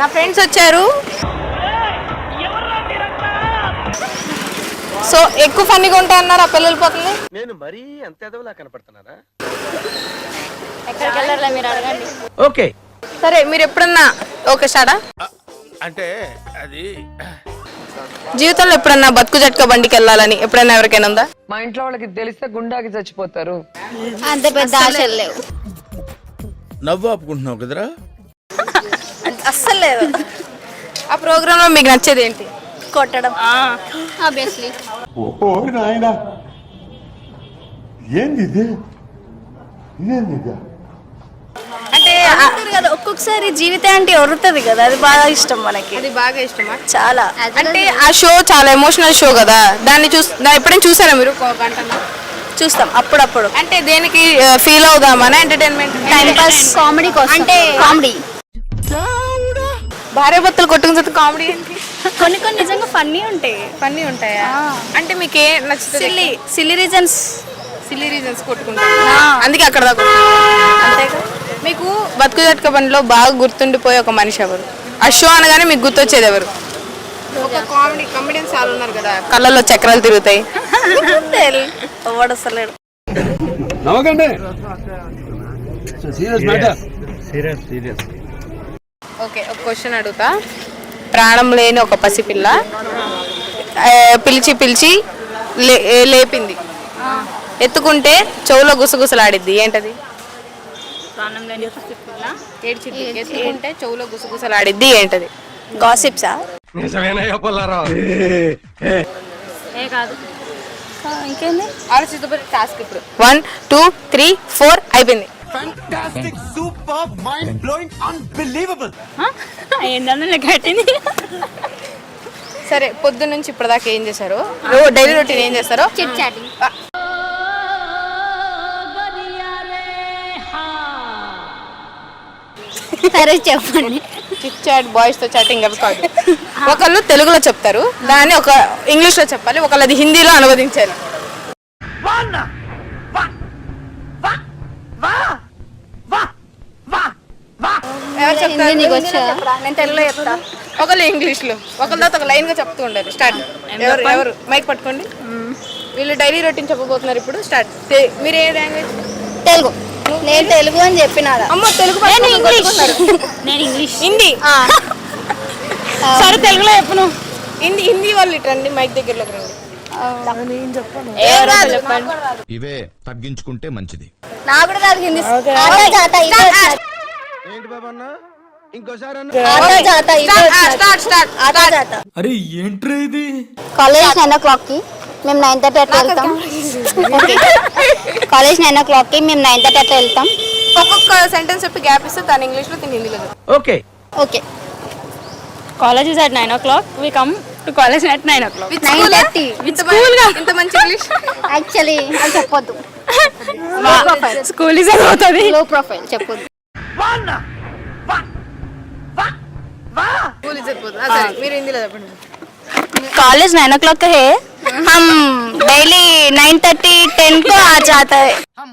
నా ఫ్రెండ్స్ వచ్చారు. సో ఎక్కువ ఫన్నీగా ఉంటాయి అన్నారు ఆ పిల్లల పోతుంది. నేను మరీ అంత ఎదవలా కనపడుతున్నారా? ఎక్కడికి వెళ్ళారా మీరు అడగండి. ఓకే సరే మీరు ఎప్పుడన్నా ఓకే స్టార్టా అంటే అది జీవితంలో ఎప్పుడన్నా బతుకు జట్కా బండికి వెళ్ళాలని ఎప్పుడైనా ఎవరికైనా ఉందా? మా ఇంట్లో వాళ్ళకి తెలిస్తే గుండాకి చచ్చిపోతారు. అంత పెద్ద ఆశలు లేవు. నవ్వు ఆపుకుంటున్నావు కదరా? అస్సలు లేదు. ఆ ప్రోగ్రామ్ లో మీకు నచ్చేది ఏంటి? కొట్టడం ఆబ్వియస్లీ. ఓ నాయనా ఏంది ఇది? ఇదేంది ఇది? అంటే కదా ఒక్కొక్కసారి జీవితం అంటే ఒరుతుంది కదా, అది బాగా ఇష్టం మనకి. అది బాగా ఇష్టమా? చాలా. అంటే ఆ షో చాలా ఎమోషనల్ షో కదా, దాన్ని ఎప్పుడైనా చూసారా మీరు? ఒక గంటలో చూస్తాం అప్పుడప్పుడు. అంటే దేనికి ఫీల్ అవుదామని? ఎంటర్టైన్మెంట్, టైం పాస్, కామెడీ కోసం. అంటే కామెడీ. భార్య భర్తలు కొట్టుకుని కామెడీ ఏంటి? కొన్ని కొన్ని నిజంగా ఫన్నీ ఉంటాయి. ఫన్నీ ఉంటాయా? అంటే మీకు ఏ నచ్చుతుంది? Silly reasons. సిల్లీ రీజన్స్ కొట్టుకుంటారు, అందుకే అక్కడ దాకా. అంతేగా. మీకు బతుకు జట్క బండిలో బాగా గుర్తుండిపోయే ఒక మనిషి ఎవరు? ఆ షో అనగానే మీకు గుర్తొచ్చేది ఎవరు? ఒక కామెడియన్స్ చాలా ఉన్నారు కదా, కళ్ళల్లో చక్రాలు తిరుగుతాయి. ఎవడసలేడు. ఓకే, ఒక క్వశ్చన్ అడుగుతా. ప్రాణం లేని ఒక పసిపిల్ల పిలిచి పిలిచి లేపింది, ఎత్తుకుంటే చెవులో గుసగుసలాడిద్ది, ఏంటది? ఏడ్చిద్ది, ఎత్తుకుంటే చెవులో గుసగుసలాడిద్ది, ఏంటది? గాసిప్సా? కాదు, ఇంకేంది? ఆలోచిస్తే టాస్క్ ఇప్పుడు 1 2 3 4 అయిపోయింది. ఏంటన్నా కట్టింది. సరే, పొద్దు నుంచి ఇప్పటిదాకా ఏం చేశారు? డైలీ రొటీన్ ఏం చేస్తారో? Chit chatting. సరే చెప్పండి. చిట్ చాట్, బాయ్స్ తో చాటింగ్ అవి కాదు. ఒకళ్ళు తెలుగులో చెప్తారు, దాన్ని ఒక ఇంగ్లీష్ లో చెప్పాలి, ఒకళ్ళు అది హిందీలో అనువదించాలి. ఎవరు చెప్తారు? నీకు వచ్చా? నేను తెలుగులో చెప్తా. ఒకళ్ళు ఇంగ్లీష్ లో, ఒకళ్ళ తర్వాత ఒక లైన్ గా చెప్తూ ఉండాలి. స్టార్ట్. ఎవరు మైక్ పట్టుకోండి. వీళ్ళు డైలీ రొటీన్ చెప్పబోతున్నారు ఇప్పుడు. స్టార్ట్. మీరు ఏ లాంగ్వేజ్? తెలుగు. నేను తెలుగు అని చెప్పినారా? అమ్మ తెలుగు. నేను ఇంగ్లీష్. హిందీ. సరే తెలుగులో చెప్పను. హిందీ వాళ్ళు ఇటండి, మైక్ దగ్గరలోకి రండి. చెప్పండి. ఇవే తగ్గించుకుంటే మంచిది. నాకు కూడా రాదు హిందీ. ఏంటి బాబా అన్న? ఇంకోసారి అరే ఏంట్రా ఇది? కాలేజ్ 9 o'clock కి మేము 9:30 అట్లా వెళ్తాం. కాలేజ్ 9 o'clock కి మేము 9:30 అట్లా వెళ్తాం. ఒక్కొక్క సెంటెన్స్ చెప్పి గ్యాప్ ఇస్తే తను ఇంగ్లీష్ లో, తిని హిందీలో. Okay okay. College is at 9 o'clock. We come to college at 9 o'clock. 9:30. With school గా ఇంత మంచి ఇంగ్లీష్. యాక్చువల్లీ అది చెప్పొద్దు. స్కూల్ ఇస్ అవుతుంది. లో ప్రొఫైల్ చెప్పొద్దు. స్కూల్ ఇస్ అయిపోతుంది. సరే, మీరు హిందీలో చెప్పండి. कॉलेज 9 o'clock है, हम डेली 9:30 10 को आ जाता है. हम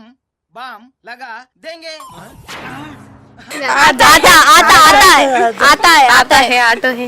बाम लगा देंगे. आता है. आता है, आटो है.